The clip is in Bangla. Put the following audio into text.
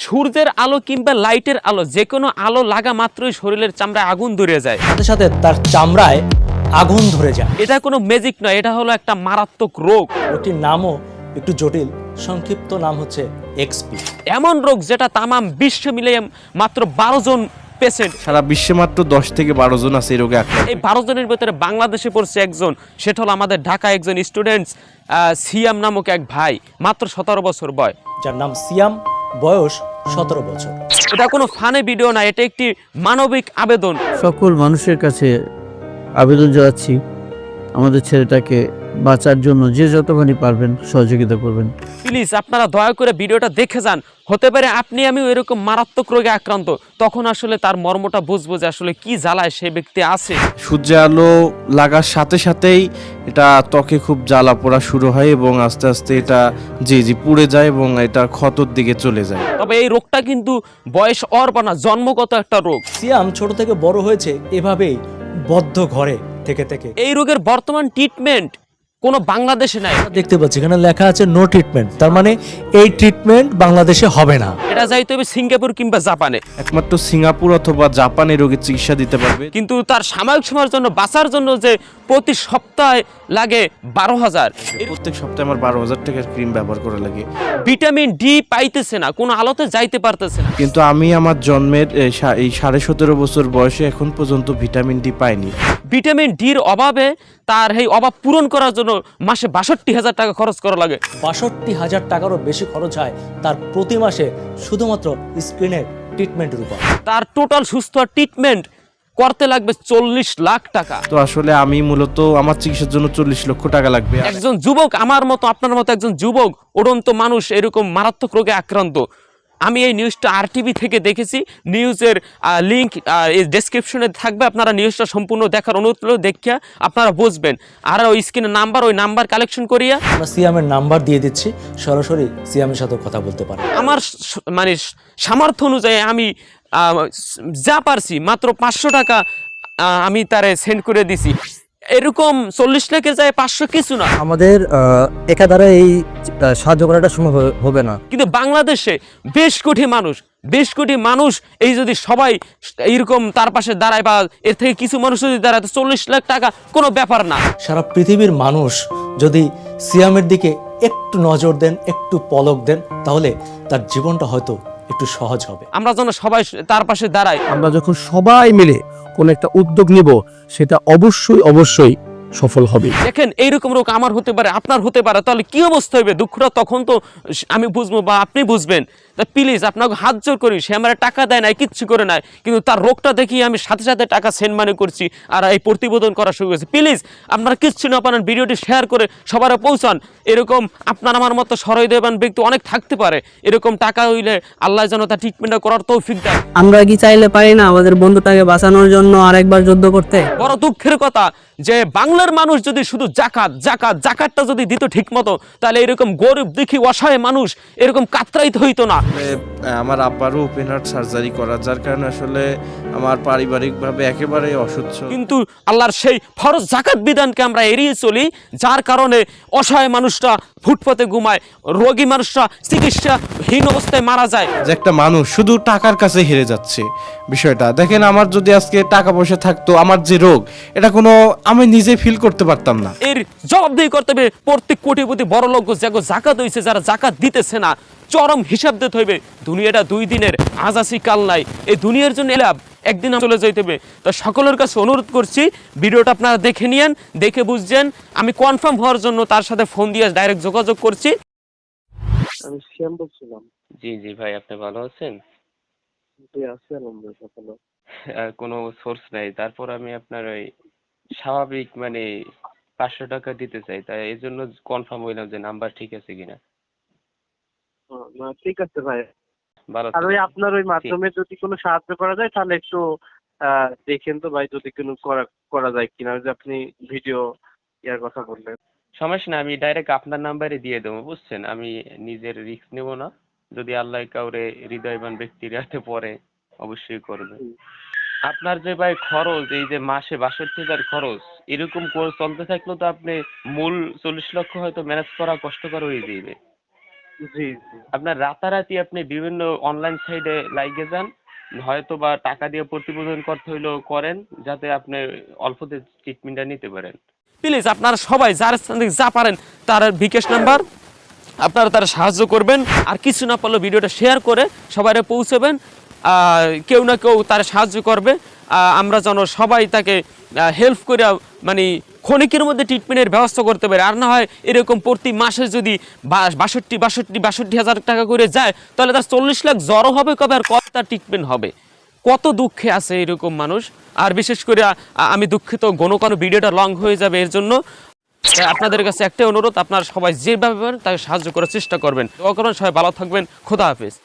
সূর্যের আলো কিংবা লাইটের আলো যে কোনো আলো লাগা মাত্রই শরীরের চামড়ায় আগুন ধরে যায়, সাথে সাথে তার চামড়ায় আগুন ধরে যায়। এটা কোনো ম্যাজিক নয়, এটা হলো একটা মারাত্মক রোগ। রোগটির নামও একটু জটিল, সংক্ষিপ্ত নাম হচ্ছে এক্সপি। এমন রোগ যেটা তামাম বিশ্ব মিলিয়ে মাত্র 12 জন পেশেন্ট, সারা বিশ্বে মাত্র 10 থেকে 12 জন আছে এই রোগে আক্রান্ত। এই 12 জনের ভিতরে বাংলাদেশে পড়ছে একজন, সেটা হলো আমাদের ঢাকা একজন স্টুডেন্টস সিয়াম নামক এক ভাই, মাত্র 17 বছর বয়স, যার নাম সিয়াম, বয়স 17 বছর। এটা কোনো ফানে ভিডিও না, এটা একটি মানবিক আবেদন। সকল মানুষের কাছে আবেদন জানাচ্ছি, আমাদের ছেলেটাকে বাঁচার জন্য যে যতখানি পারবেন সহযোগিতা করবেন। প্লিজ আপনারা দয়া করে ভিডিওটা দেখে যান, হতে পারে আপনি আমিও এরকম মারাত্মক রোগে আক্রান্ত, তখন আসলে তার মর্মটা বুঝবো যে আসলে কি জ্বালায় সেই ব্যক্তি আছে। সূর্যের আলো লাগার সাথে সাথেই এটা ত্বকে খুব জ্বালা পোড়া শুরু হয় এবং আস্তে আস্তে এটা জি পুড়ে যায় এবং এটা ক্ষতর দিকে চলে যায়। তবে এই রোগটা কিন্তু বয়স অর্পণা, জন্মগত একটা রোগ। সিয়াম ছোট থেকে বড় হয়েছে এভাবেই বদ্ধ ঘরে থেকে থেকে। এই রোগের বর্তমান ট্রিটমেন্ট কোনো বাংলাদেশে নাই। দেখতে পাচ্ছি এখানে লেখা আছে নো ট্রিটমেন্ট, তার মানে এই ট্রিটমেন্ট বাংলাদেশে হবে না। এটা যাইতে হবে সিঙ্গাপুর কিংবা জাপানে, একমাত্র সিঙ্গাপুর অথবা জাপানে রোগীর চিকিৎসা দিতে পারবে। কিন্তু তার সাময়িক সময়ের জন্য বাঁচার জন্য যে প্রতি সপ্তাহে লাগে 12,000, প্রত্যেক সপ্তাহে আমার 12,000 টাকার ক্রিম ব্যবহার করা লাগে। ভিটামিন ডি পাইতেছে না, কোনো আলোতে যাইতে পারতেছে না। কিন্তু আমি আমার জন্মের এই 17.5 বছর বয়সে এখন পর্যন্ত ভিটামিন ডি পাইনি। ভিটামিন ডির অভাবে তার এই অভাব পূরণ করার জন্য মাসে 62,000 টাকা খরচ করা লাগে। 62,000 টাকারও বেশি খরচ হয় তার প্রতি মাসে শুধুমাত্র স্ক্রিনের ট্রিটমেন্টের উপর। তার টোটাল সুস্থ ট্রিটমেন্ট করতে লাগবে 40 লাখ টাকা। তো আসলে আমি মূলত আমার চিকিৎসার জন্য 40 লক্ষ টাকা লাগবে। একজন যুবক, আমার মতো আপনার মতো একজন যুবক, উড়ন্ত মানুষ এরকম মারাত্মক রোগে আক্রান্ত। আমি এই নিউজটা আরটিভি থেকে দেখেছি, নিউজের লিঙ্ক ডেসক্রিপশনে থাকবে, আপনারা নিউজটা সম্পূর্ণ দেখার অনুরোধ করলে দেখিয়া আপনারা বুঝবেন। আর ওই স্ক্রিনের নাম্বার, ওই নাম্বার কালেকশন করিয়া আমরা সিয়ামের নাম্বার দিয়ে দিচ্ছি, সরাসরি সিয়ামের সাথে কথা বলতে পারেন। আমার মানে সামর্থ্য অনুযায়ী আমি যা পারছি মাত্র 500 টাকা আমি তারে সেন্ড করে দিছি। এরকম 40 লাখের যায় 500 কিছু না। আমাদের একা দ্বারা এই সাহায্য করাটা সম্ভব হবে না। কিন্তু বাংলাদেশে বেশ কোটি মানুষ এই যদি সবাই এইরকম তার পাশে দাঁড়ায় বা এর থেকে কিছু মানুষ যদি দাঁড়ায়, তো 40 লাখ টাকা কোনো ব্যাপার না। সারা পৃথিবীর মানুষ যদি সিয়ামের দিকে একটু নজর দেন, একটু পলক দেন, তাহলে তার জীবনটা হয়তো একটু সহজ হবে। আমরা যেন সবাই তার পাশে দাঁড়াই। আমরা যখন সবাই মিলে কোনো একটা উদ্যোগ নিব, সেটা অবশ্যই সফল হবে। দেখেন এইরকম রোগ আমার হতে পারে, আপনার হতে পারে, তাহলে কি অবস্থা হবে? দুঃখটা তখন তো আমি বুঝবো বা আপনি বুঝবেন। তা প্লিজ আপনাকে হাত জোর করি, সে আমার টাকা দেয় নাই, কিচ্ছু করে নাই, কিন্তু তার রোগটা দেখি আমি সাথে সাথে টাকা সেন্ড মানি করছি আর এই প্রতিবেদন করা শুরু করেছি। প্লিজ আপনারা কিচ্ছু না পারেন, ভিডিওটি শেয়ার করে সবার পৌঁছান। এরকম আপনার আমার মতো সহৃদয়বান ব্যক্তি অনেক থাকতে পারে, এরকম টাকা হইলে আল্লাহ যেন তার ট্রিটমেন্টটা করার তৌফিক দেয়। আমরা কি চাইলে পারি না আমাদের বন্ধুটাকে বাঁচানোর জন্য আরেকবার যুদ্ধ করতে? বড় দুঃখের কথা যে বাংলার মানুষ যদি শুধু জাকাতটা যদি দিত ঠিক মতো, তাহলে এরকম গরিব দুঃখী অসহায় মানুষ এরকম কাতরাইতে হইতো না। আমার আব্বারও ওপেন হার্ট সার্জারি করা, যার কারণে আসলে আমার পারিবারিকভাবে একেবারে অসচ্ছল। কিন্তু আল্লাহর সেই ফরজ জাকাত বিধানকে আমরা এড়িয়ে চলি, যার কারণে অসহায় মানুষরা ফুটপাতে ঘুমায়, রোগী মানুষরা চিকিৎসাহীন অবস্থায় মারা যায়। যে একটা মানুষ শুধু টাকার কাছে হেরে যাচ্ছে বিষয়টা দেখেন। আমার যদি আজকে টাকা পয়সা থাকতো, আমার যে রোগ এটা কোনো আমি নিজে ফিল করতে পারতাম না। এর জবাবদিহি করতে হবে প্রত্যেক কোটিপতি বড় লোক যাগো জাকাত হইছে, যারা জাকাত দিতেছে না চরম হিসাব দিতে হইবে। দুনিয়াটা 2 দিনের, আজ আসি কাল নাই, এই দুনিয়ার জন্য এলাম একদিন চলে যাইতে হবে। তো সকলের কাছে অনুরোধ করছি ভিডিওটা আপনারা দেখে নিয়েন, দেখে বুঝছেন। আমি কনফার্ম হওয়ার জন্য তার সাথে ফোন দিয়ে ডাইরেক্ট যোগাযোগ করছি। আমি শ্যাম বলছিলাম। জি ভাই, আপনি ভালো আছেন? জি আছি আলহামদুলিল্লাহ ভালো। কোনো সোর্স নাই, তারপর আমি আপনার ওই স্বাভাবিক মানে 500 টাকা দিতে চাই, তাই এই জন্য কনফার্ম হইলাম যে নাম্বার ঠিক আছে কিনা। না ঠিক আছে ভাই। ভালো আর ওই থাকবেন। আপনার ওই মাধ্যমে যদি কোনো সাহায্য করা যায় তাহলে একটু দেখেন তো ভাই, যদি কোনো করা যায় কিনা। ওই যে আপনি ভিডিও ইয়ার কথা বললেন। সমস্যা না, আমি ডাইরেক্ট আপনার নাম্বারে দিয়ে দেবো, বুঝছেন। আমি নিজের রিস্ক নেব না, যদি আল্লাহ কাউরে হৃদয়বান ব্যক্তির হাতে পড়ে অবশ্যই করবে। আপনার যে ভাই খরচ, এই যে মাসে 62,000 খরচ, এরকম করে চলতে থাকলেও তো আপনি মূল 40 লক্ষ হয়তো ম্যানেজ করা কষ্টকর হয়ে যাবে। জি জি। আপনার রাতারাতি আপনি বিভিন্ন অনলাইন সাইটে লাইগে যান, হয়তো বা টাকা দিয়ে প্রতিবেদন করতে হইলেও করেন, যাতে আপনি অল্পতে ট্রিটমেন্টটা নিতে পারেন। প্লিজ আপনারা সবাই যার স্থান থেকে যা পারেন তার বিকাশ নাম্বার আপনারা তারা সাহায্য করবেন, আর কিছু না পারলেও ভিডিওটা শেয়ার করে সবাই পৌঁছবেন। কেউ না কেউ তার সাহায্য করবে, আমরা যেন সবাই তাকে হেল্প করে মানে ক্ষণিকের মধ্যে ট্রিটমেন্টের ব্যবস্থা করতে পারে। আর না হয় এরকম প্রতি মাসে যদি 62,000 টাকা করে যায়, তাহলে তার 40 লাখ জ্বরও হবে কবে, আর কত তার ট্রিটমেন্ট হবে। কত দুঃখে আছে এরকম মানুষ। আর বিশেষ করে আমি দুঃখিত, কোনো ভিডিওটা লং হয়ে যাবে, এর জন্য আপনাদের কাছে একটাই অনুরোধ, আপনারা সবাই যেভাবে পারেন তাকে সাহায্য করার চেষ্টা করবেন। দোয়া করবেন, সবাই ভালো থাকবেন। খোদা হাফেজ।